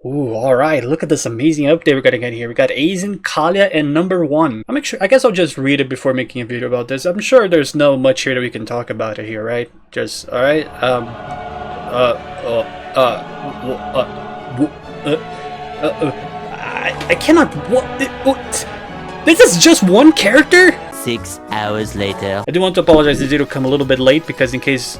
Ooh, alright, look at this amazing update we're gonna get here. We got Aizen, Kalia, and number 1. I guess I'll just read it before making a video about this. I'm sure there's no much here that we can talk about it here, right? Just, alright, I cannot, what? This is just one character? 6 hours later. I do want to apologize, this video come a little bit late because in case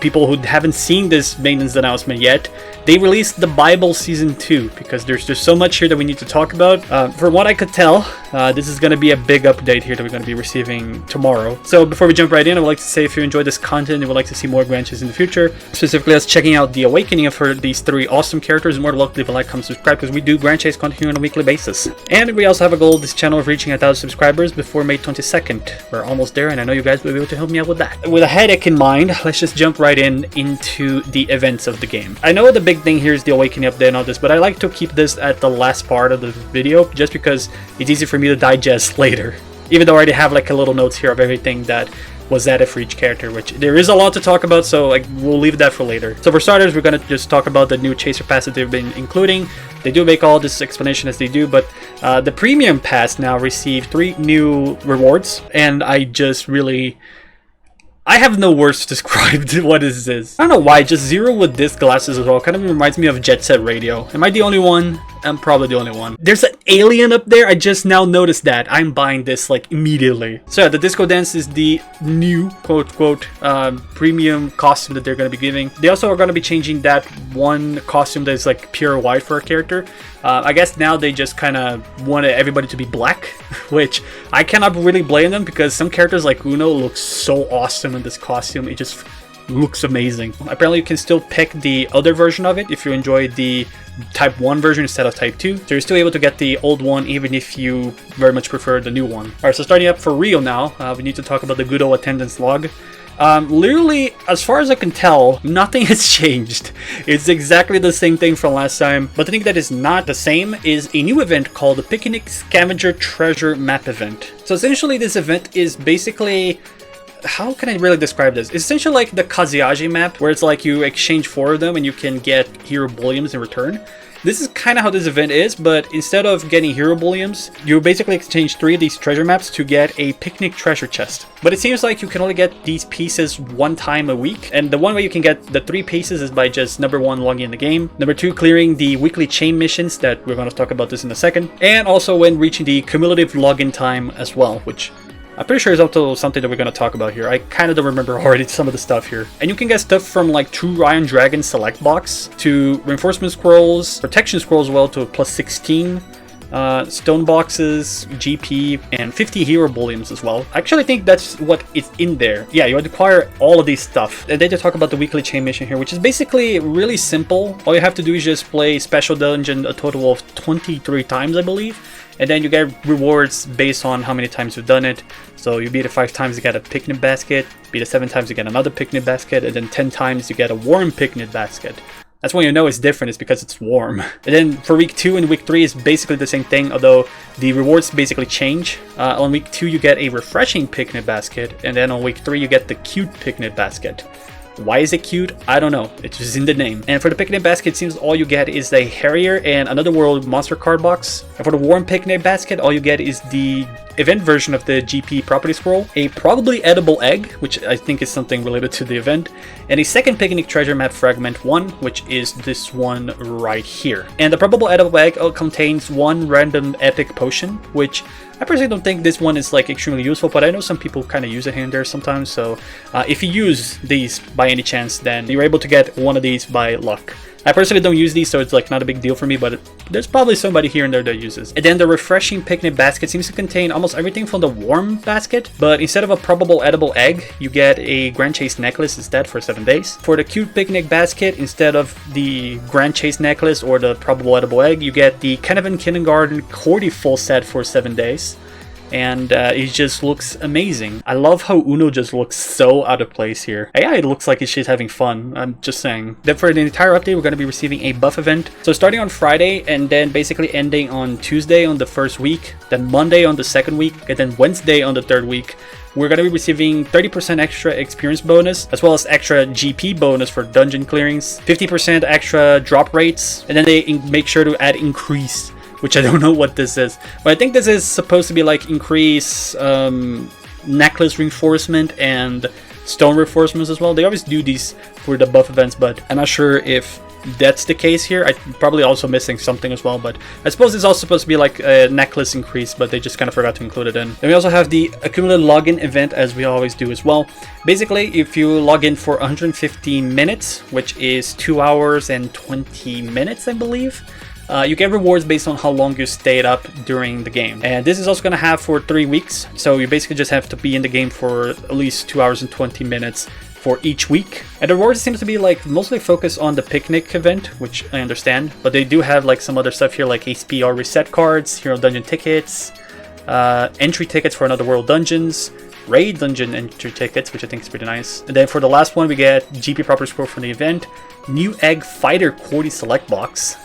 people who haven't seen this maintenance announcement yet, they released the Bible Season 2 because there's just so much here that we need to talk about. From what I could tell, this is going to be a big update here that we're going to be receiving tomorrow. So before we jump right in, I would like to say if you enjoyed this content and would like to see more branches in the future, specifically us checking out the awakening of these 3 awesome characters, more than welcome to leave a like, comment, subscribe, because we do branch chase content on a weekly basis. And we also have a goal of this channel of reaching 1,000 subscribers before May 22nd. We're almost there, and I know you guys will be able to help me out with that. With a headache in mind, let's just jump right into the events of the game. I know the big thing here is the awakening update and all this, but I like to keep this at the last part of the video just because it's easy for me to digest later, even though I already have like a little notes here of everything that was added for each character, which there is a lot to talk about, so we'll leave that for later. So for starters, we're gonna just talk about the new chaser pass that they've been including. They do make all this explanation as they do, but the premium pass now received 3 new rewards, and I have no words to describe what this is. I don't know why, just Zero with disc glasses as well kind of reminds me of Jet Set Radio. Am I the only one? I'm probably the only one. There's an alien up there. I just now noticed that. I'm buying this like immediately. So yeah, the Disco Dance is the new quote premium costume that they're going to be giving. They also are going to be changing that one costume that is like pure white for a character. I guess now they just kind of wanted everybody to be black, which I cannot really blame them because some characters like Uno look so awesome in this costume. It just looks amazing. Apparently you can still pick the other version of it if you enjoy the Type 1 version instead of Type 2. So you're still able to get the old one even if you very much prefer the new one. Alright, so starting up for Rio now, we need to talk about the good old attendance log. Literally, as far as I can tell, nothing has changed. It's exactly the same thing from last time, but the thing that is not the same is a new event called the Picnic Scavenger Treasure Map event. So essentially this event is basically, how can I really describe this? It's essentially like the Kazuyaji map, where it's like you exchange 4 of them and you can get hero bullions in return. This is kind of how this event is, but instead of getting hero bullions, you basically exchange 3 of these treasure maps to get a picnic treasure chest. But it seems like you can only get these pieces 1 time a week, and the one way you can get the 3 pieces is by just number 1, logging in the game, number 2, clearing the weekly chain missions that we're going to talk about this in a second, and also when reaching the cumulative login time as well, which I'm pretty sure it's also something that we're going to talk about here. I kind of don't remember already some of the stuff here. And you can get stuff from like True Iron Dragon Select Box to Reinforcement Scrolls, Protection Scrolls as well to plus 16, Stone Boxes, GP, and 50 Hero Bullions as well. I actually think that's what is in there. Yeah, you acquire all of these stuff. And then they talk about the weekly chain mission here, which is basically really simple. All you have to do is just play Special Dungeon a total of 23 times, I believe. And then you get rewards based on how many times you've done it. So you beat it 5 times, you get a picnic basket. Beat it 7 times, you get another picnic basket. And then 10 times, you get a warm picnic basket. That's when you know it's different, is because it's warm. And then for week 2 and week 3 is basically the same thing, although the rewards basically change. On week 2, you get a refreshing picnic basket. And then on week 3, you get the cute picnic basket. Why is it cute? I don't know. It's just in the name. And for the picnic basket, it seems all you get is a Harrier and Another World monster card box. And for the warm picnic basket, all you get is the event version of the GP property scroll, a probably edible egg, which I think is something related to the event, and a second picnic treasure map fragment 1, which is this one right here. And the probable edible egg contains 1 random epic potion, which I personally don't think this one is like extremely useful, but I know some people kind of use it here and there sometimes. So if you use these by any chance, then you're able to get one of these by luck. I personally don't use these, so it's like not a big deal for me, but there's probably somebody here and there that uses. And then the refreshing picnic basket seems to contain almost everything from the warm basket, but instead of a probable edible egg, you get a Grand Chase necklace instead for 7 days. For the cute picnic basket, instead of the Grand Chase necklace or the probable edible egg, you get the Kennevan Kindergarten Cordy full set for 7 days. And it just looks amazing. I love how Uno just looks so out of place here. AI, it looks like she's having fun, I'm just saying. Then for the entire update, we're going to be receiving a buff event. So starting on Friday and then basically ending on Tuesday on the first week, then Monday on the second week, and then Wednesday on the third week, we're going to be receiving 30% extra experience bonus, as well as extra GP bonus for dungeon clearings, 50% extra drop rates, and then they make sure to add increase, which I don't know what this is. But I think this is supposed to be like increase necklace reinforcement and stone reinforcements as well. They always do these for the buff events, but I'm not sure if that's the case here. I'm probably also missing something as well, but I suppose it's also supposed to be like a necklace increase, but they just kind of forgot to include it in. Then we also have the accumulated login event, as we always do as well. Basically, if you log in for 150 minutes, which is 2 hours and 20 minutes, I believe, you get rewards based on how long you stayed up during the game. And this is also going to have for 3 weeks, so you basically just have to be in the game for at least 2 hours and 20 minutes for each week. And the rewards seems to be like mostly focused on the picnic event, which I understand, but they do have like some other stuff here, like HPR reset cards, hero dungeon tickets, entry tickets for another world dungeons, raid dungeon entry tickets, which I think is pretty nice. And then for the last one, we get GP proper score from the event, new egg fighter Cordy select box.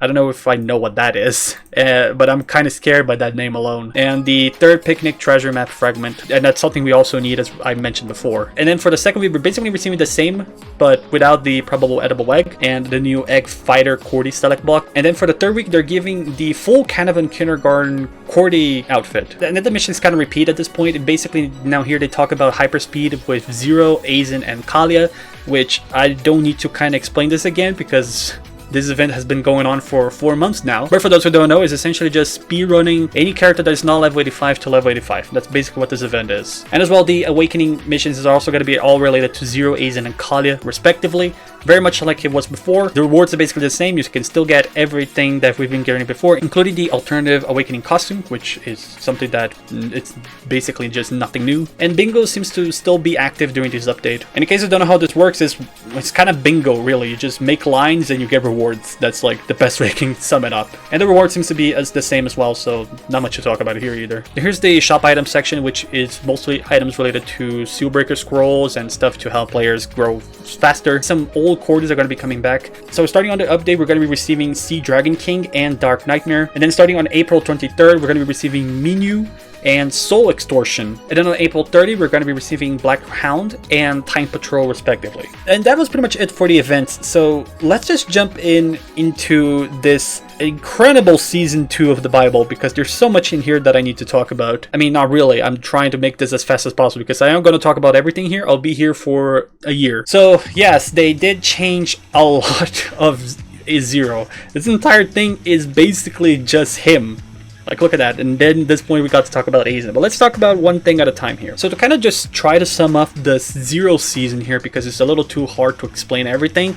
I don't know if I know what that is, but I'm kind of scared by that name alone. And the third picnic treasure map fragment, and that's something we also need, as I mentioned before. And then for the second week, we're basically receiving the same, but without the probable edible egg and the new egg fighter Cordy select block. And then for the third week, they're giving the full Canavan kindergarten Cordy outfit. And then the missions kind of repeat at this point. And basically now here they talk about hyperspeed with Zero, Aizen, and Kalia, which I don't need to kind of explain this again because this event has been going on for 4 months now. But for those who don't know, it's essentially just speedrunning any character that is not level 85 to level 85. That's basically what this event is. And as well, the Awakening missions is also going to be all related to Zero, Aizen, and Kalia, respectively. Very much like it was before. The rewards are basically the same. You can still get everything that we've been getting before, including the alternative Awakening costume, which is something that it's basically just nothing new. And bingo seems to still be active during this update. And in case you don't know how this works, it's kind of bingo, really. You just make lines and you get rewards. That's like the best way I can sum it up. And the reward seems to be the same as well, so not much to talk about here either. Here's the shop item section, which is mostly items related to Sealbreaker scrolls and stuff to help players grow faster. Some old Cordies are going to be coming back. So starting on the update, we're going to be receiving Sea Dragon King and Dark Nightmare. And then starting on April 23rd, we're going to be receiving Minyu and Soul Extortion. And then on April 30, we're going to be receiving Black Hound and Time Patrol, respectively. And that was pretty much it for the events. So let's just jump into this incredible season 2 of the Bible, because there's so much in here that I need to talk about. I mean, not really. I'm trying to make this as fast as possible because I am going to talk about everything here. I'll be here for a year. So yes, they did change a lot of Zero. This entire thing is basically just him. Like, look at that. And then at this point, we got to talk about Aizen. But let's talk about one thing at a time here. So to kind of just try to sum up the Zero season here, because it's a little too hard to explain everything.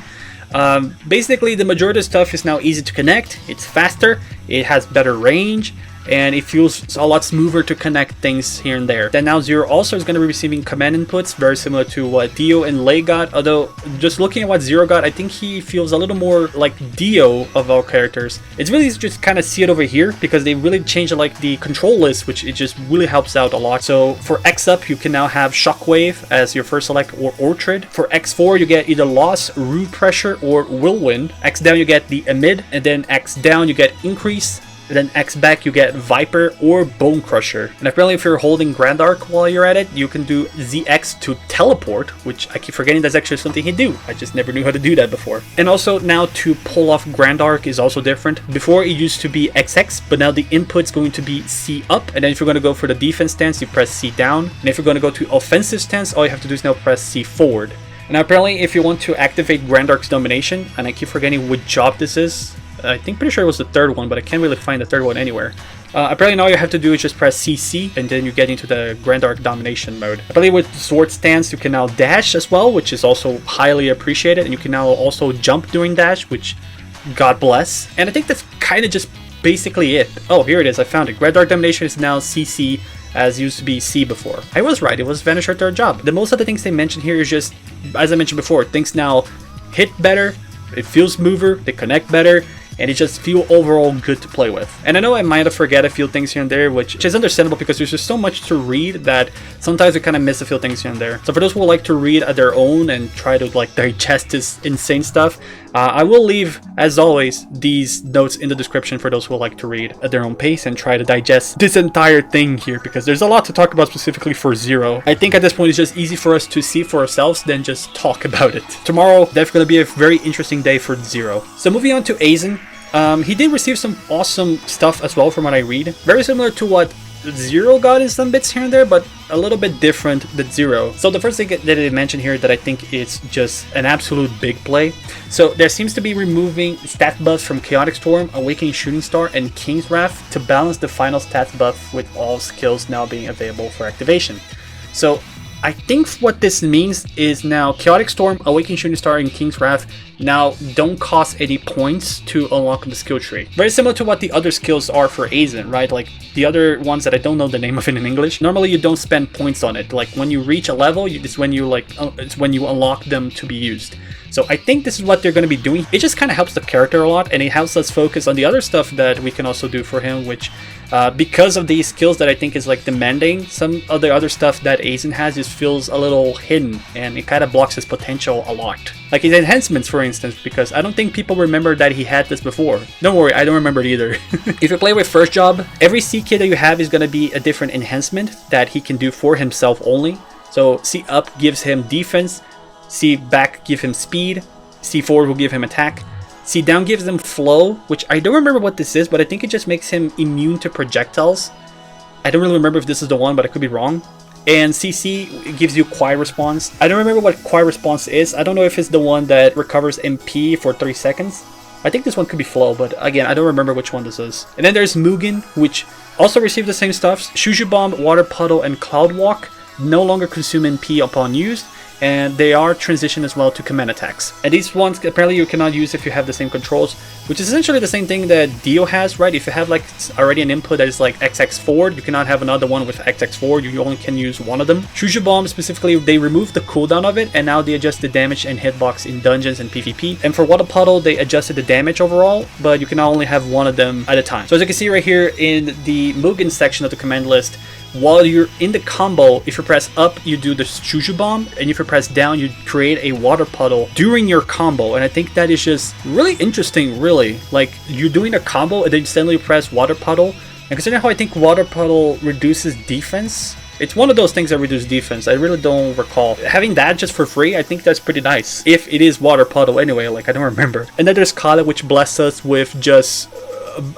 Basically, the majority of stuff is now easy to connect. It's faster. It has better range. And it feels a lot smoother to connect things here and there. Then now Zero also is going to be receiving command inputs, very similar to what Dio and Lei got. Although, just looking at what Zero got, I think he feels a little more like Dio of all characters. It's really just kind of see it over here, because they really changed like the control list, which it just really helps out a lot. So for X up, you can now have Shockwave as your first select, or Orchard. For X4, you get either Loss, Rude Pressure, or Whirlwind. X down, you get the Amid, and then X down, you get Increase. And then X back, you get Viper or Bone Crusher. And apparently if you're holding Grand Arc while you're at it, you can do ZX to teleport, which I keep forgetting that's actually something he'd do. I just never knew how to do that before. And also now to pull off Grand Arc is also different. Before it used to be XX, but now the input's going to be C up. And then if you're going to go for the defense stance, you press C down. And if you're going to go to offensive stance, all you have to do is now press C forward. And apparently if you want to activate Grand Arc's domination, and I keep forgetting which job this is, I think pretty sure it was the third one, but I can't really find the third one anywhere. Apparently now all you have to do is just press CC, and then you get into the Grand Arc domination mode. Apparently with Sword Stance you can now dash as well, which is also highly appreciated, and you can now also jump during dash, which God bless. And I think that's kind of just basically it. Oh, here it is, I found it. Grand Arc domination is now CC, as used to be C before. I was right, it was Vanish our third job. The most of the things they mentioned here is just, as I mentioned before, things now hit better, it feels smoother, they connect better, and it just feels overall good to play with. And I know I might have forget a few things here and there, which is understandable because there's just so much to read that sometimes we kind of miss a few things here and there. So for those who would like to read at their own and try to like digest this insane stuff, I will leave, as always, these notes in the description for those who like to read at their own pace and try to digest this entire thing here, because there's a lot to talk about specifically for Zero. I think at this point it's just easy for us to see for ourselves than just talk about it. Tomorrow, definitely going to be a very interesting day for Zero. So moving on to Aizen. He did receive some awesome stuff as well from what I read. Very similar to what Zero got in some bits here and there, but a little bit different than Zero. So the first thing that they mentioned here that I think is just an absolute big play. So there seems to be removing stat buffs from Chaotic Storm, Awakening Shooting Star, and King's Wrath to balance the final stats buff with all skills now being available for activation. So I think what this means is now Chaotic Storm, Awakening Shooting Star, and King's Wrath now don't cost any points to unlock the skill tree. Very similar to what the other skills are for Aizen, right? Like the other ones that I don't know the name of it in English. Normally you don't spend points on it. Like when you reach a level, it's when you unlock them to be used. So I think this is what they're going to be doing. It just kind of helps the character a lot, and it helps us focus on the other stuff that we can also do for him, which because of these skills that I think is like demanding, some of the other stuff that Aizen has just feels a little hidden, and it kind of blocks his potential a lot. Like his enhancements, for instance, because I don't think people remember that he had this before. Don't worry, I don't remember it either. If you play with First Job, every C kit that you have is going to be a different enhancement that he can do for himself only. So C up gives him defense, C back give him speed, C forward will give him attack, C down gives him flow, which I don't remember what this is, but I think it just makes him immune to projectiles. I don't really remember if this is the one, but I could be wrong. And CC gives you Quiet Response. I don't remember what Quiet Response is. I don't know if it's the one that recovers MP for 3 seconds. I think this one could be Flow, but again, I don't remember which one this is. And then there's Mugen, which also received the same stuff. Shuju Bomb, Water Puddle, and Cloud Walk no longer consume MP upon use, and they are transitioned as well to command attacks. And these ones apparently you cannot use if you have the same controls, which is essentially the same thing that Dio has, right? If you have like already an input that is like XX forward, you cannot have another one with XX forward. You only can use one of them. Shuju Bomb specifically, they removed the cooldown of it, and now they adjust the damage and hitbox in dungeons and PvP. And for Water Puddle, they adjusted the damage overall, but you can only have one of them at a time. So as you can see right here in the Mugen section of the command list, while you're in the combo, if you press up, you do the Shuju Bomb, and if you press down, you create a Water Puddle during your combo. And I think that is just really interesting, really. Like, you're doing a combo, and then you suddenly press Water Puddle. And considering how I think Water Puddle reduces defense, it's one of those things that reduce defense. I really don't recall. Having that just for free, I think that's pretty nice. If it is Water Puddle anyway, like, I don't remember. And then there's Kala, which blesses us with just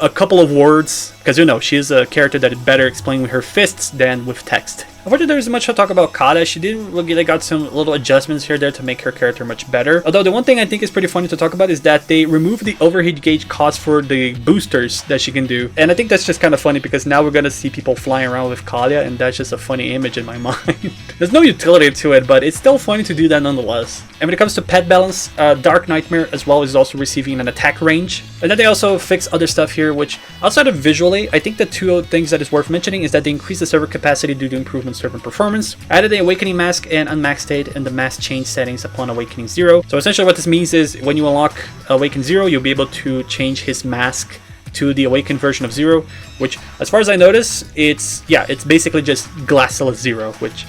a couple of words, because you know she's a character that is better explained with her fists than with text. Unfortunately, there isn't much to talk about Kala. She didn't really, they got some little adjustments here there to make her character much better. Although the one thing I think is pretty funny to talk about is that they removed the overheat gauge cost for the boosters that she can do. And I think that's just kind of funny because now we're going to see people flying around with Kala, and that's just a funny image in my mind. There's no utility to it, but it's still funny to do that nonetheless. And when it comes to pet balance, Dark Nightmare as well is also receiving an attack range. And then they also fix other stuff here, which outside of visually, I think the two things that is worth mentioning is that they increase the server capacity due to improvements server performance, added the Awakening Mask and Unmasked State and the mask change settings upon Awakening Zero. So essentially what this means is when you unlock Awaken Zero, you'll be able to change his mask to the awakened version of Zero, which as far as I notice, it's basically just Glassless Zero, which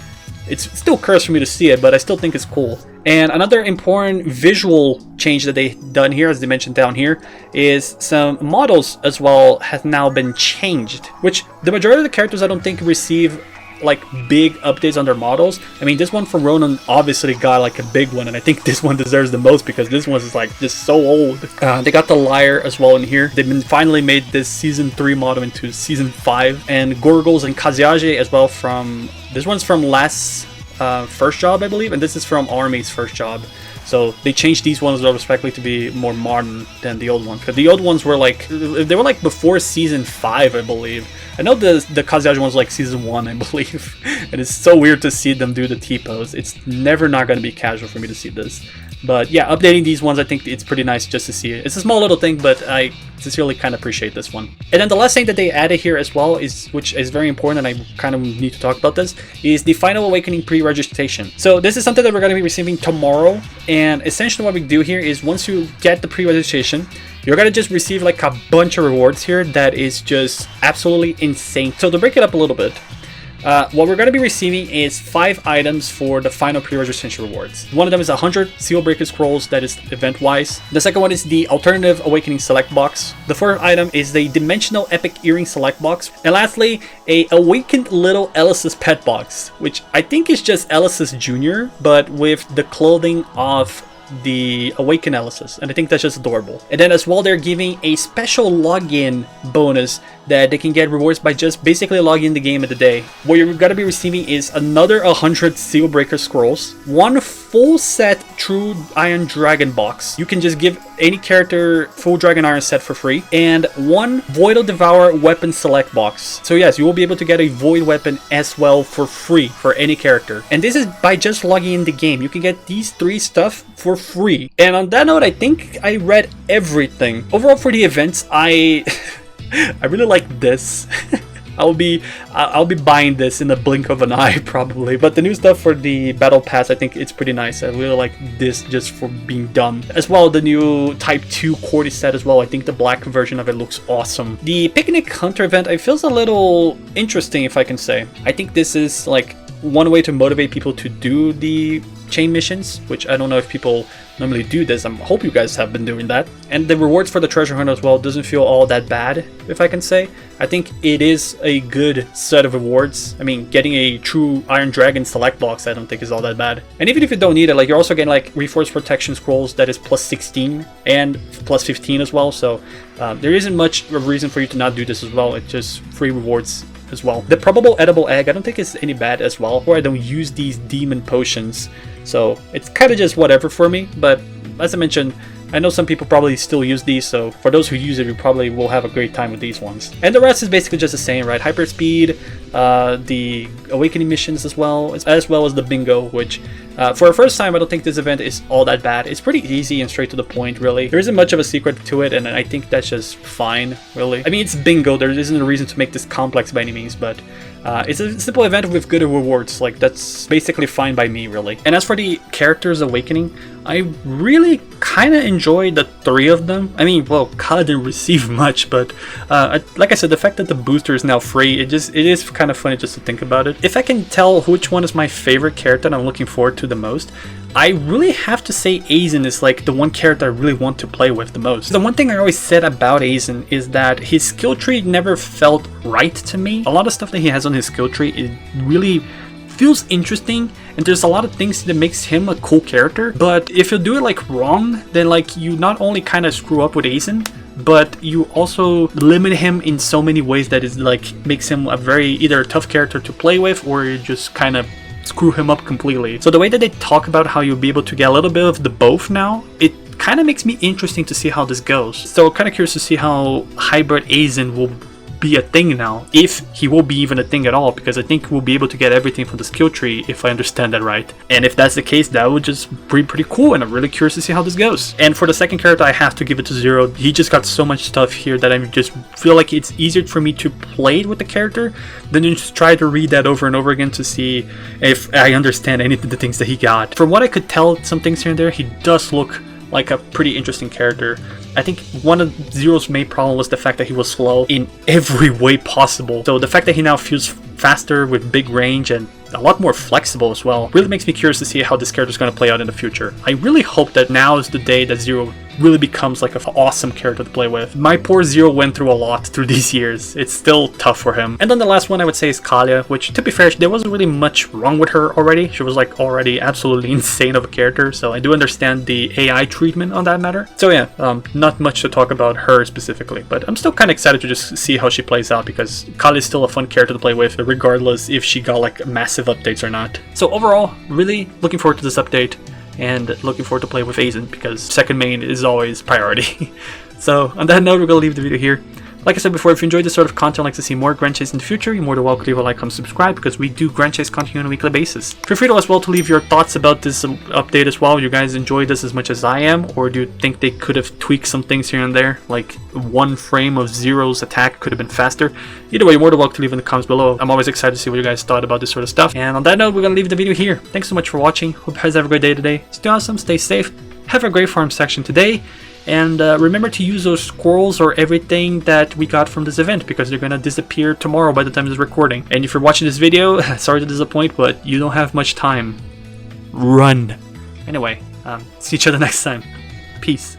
it's still cursed for me to see it, but I still think it's cool. And another important visual change that they've done here, as they mentioned down here, is some models as well have now been changed, which the majority of the characters I don't think receive like big updates on their models. I mean, this one from Ronan obviously got like a big one, and I think this one deserves the most because this one is like just so old. They got the Liar as well in here. They've been finally made this season 3 model into season 5, and Gorgles and Kaziage as well from this one's from last First Job, I believe, and this is from Army's First Job. So they changed these ones respectively to be more modern than the old ones, because the old ones were like before season 5, I believe. I know the Kazuyaji one's like season 1, I believe. And it's so weird to see them do the T-pose. It's never not going to be casual for me to see this. But yeah, updating these ones, I think it's pretty nice just to see it. It's a small little thing, but I sincerely kind of appreciate this one. And then the last thing that they added here as well, which is very important, and I kind of need to talk about this, is the Final Awakening pre-registration. So this is something that we're going to be receiving tomorrow. And essentially what we do here is once you get the pre-registration, you're going to just receive like a bunch of rewards here that is just absolutely insane. So to break it up a little bit, What we're going to be receiving is 5 items for the final pre-registration rewards. One of them is 100 Seal Breaker Scrolls, that is event-wise. The second one is the Alternative Awakening Select Box. The fourth item is the Dimensional Epic Earring Select Box. And lastly, a Awakened Little Ellis's Pet Box, which I think is just Ellis's Jr., but with the clothing of the Awakened Ellis's, and I think that's just adorable. And then as well, they're giving a special login bonus that they can get rewards by just basically logging in the game of the day. What you're gonna be receiving is another 100 Seal Breaker Scrolls, 1 full set True Iron Dragon box. You can just give any character full Dragon Iron set for free, and 1 Voidal Devour weapon select box. So yes, you will be able to get a Void weapon as well for free for any character. And this is by just logging in the game. You can get these 3 stuff for free. And on that note, I think I read everything. Overall for the events, I really like this. I'll be buying this in the blink of an eye probably. But the new stuff for the battle pass, I think it's pretty nice. I really like this just for being dumb. As well, the new Type 2 Cordy set as well. I think the black version of it looks awesome. The Picnic Hunter event, it feels a little interesting, if I can say. I think this is like one way to motivate people to do the chain missions, which I don't know if people normally do this. I hope you guys have been doing that. And the rewards for the treasure hunt as well doesn't feel all that bad, if I can say. I think it is a good set of rewards. I mean, getting a True Iron Dragon select box I don't think is all that bad. And even if you don't need it, like, you're also getting like Reforged Protection Scrolls that is plus 16 and plus 15 as well. So there isn't much of a reason for you to not do this as well. It's just free rewards as well. The Probable Edible Egg I don't think is any bad as well, or I don't use these demon potions, so it's kind of just whatever for me. But as I mentioned, I know some people probably still use these, so for those who use it, you probably will have a great time with these ones. And the rest is basically just the same, right? Hyperspeed, the Awakening missions as well as the Bingo, which for a first time, I don't think this event is all that bad. It's pretty easy and straight to the point, really. There isn't much of a secret to it, and I think that's just fine, really. I mean, it's Bingo. There isn't a reason to make this complex by any means, but it's a simple event with good rewards. Like, that's basically fine by me, really. And as for the characters awakening, I really kind of enjoyed the 3 of them. I mean, well, Kala didn't receive much, but like I said, the fact that the booster is now free, it is kind of funny just to think about it. If I can tell which one is my favorite character and I'm looking forward to the most, I really have to say Aizen is like the one character I really want to play with the most. The one thing I always said about Aizen is that his skill tree never felt right to me. A lot of stuff that he has on his skill tree, it really feels interesting, and there's a lot of things that makes him a cool character. But if you do it like wrong, then like you not only kind of screw up with Aizen, but you also limit him in so many ways that is like makes him a very either tough character to play with, or you just kind of screw him up completely. So the way that they talk about how you'll be able to get a little bit of the both now, it kind of makes me interesting to see how this goes. So kind of curious to see how Hybrid Aizen will be a thing now, if he will be even a thing at all, because I think we'll be able to get everything from the skill tree, if I understand that right. And if that's the case, that would just be pretty cool, and I'm really curious to see how this goes. And for the second character, I have to give it to Zero. He just got so much stuff here that I just feel like it's easier for me to play with the character than to just try to read that over and over again to see if I understand any of the things that he got. From what I could tell, some things here and there, he does look like a pretty interesting character. I think one of Zero's main problem was the fact that he was slow in every way possible. So the fact that he now feels faster with big range and a lot more flexible as well really makes me curious to see how this character is going to play out in the future. I really hope that now is the day that Zero really becomes like an awesome character to play with. My poor Zero went through a lot through these years. It's still tough for him. And then the last one I would say is Kalia, which, to be fair, there wasn't really much wrong with her already. She was like already absolutely insane of a character, so I do understand the AI treatment on that matter. So yeah, not much to talk about her specifically, but I'm still kind of excited to just see how she plays out, because Kalia is still a fun character to play with, regardless if she got like massive updates or not. So overall, really looking forward to this update, and looking forward to play with Aizen, because second main is always priority. So on that note, we're going to leave the video here. Like I said before, if you enjoyed this sort of content and like to see more Grand Chase in the future, you're more than welcome to leave a like, comment, subscribe, because we do Grand Chase content on a weekly basis. Feel free to as well to leave your thoughts about this update as well. You guys enjoy this as much as I am, or do you think they could have tweaked some things here and there, like one frame of Zero's attack could have been faster? Either way, you're more than welcome to leave in the comments below. I'm always excited to see what you guys thought about this sort of stuff. And on that note, we're going to leave the video here. Thanks so much for watching. Hope you guys have a great day today. Stay awesome, stay safe, have a great farm section today, And remember to use those squirrels or everything that we got from this event, because they're gonna disappear tomorrow by the time of this recording. And if you're watching this video, sorry to disappoint, but you don't have much time. Run. Anyway, see each other next time. Peace.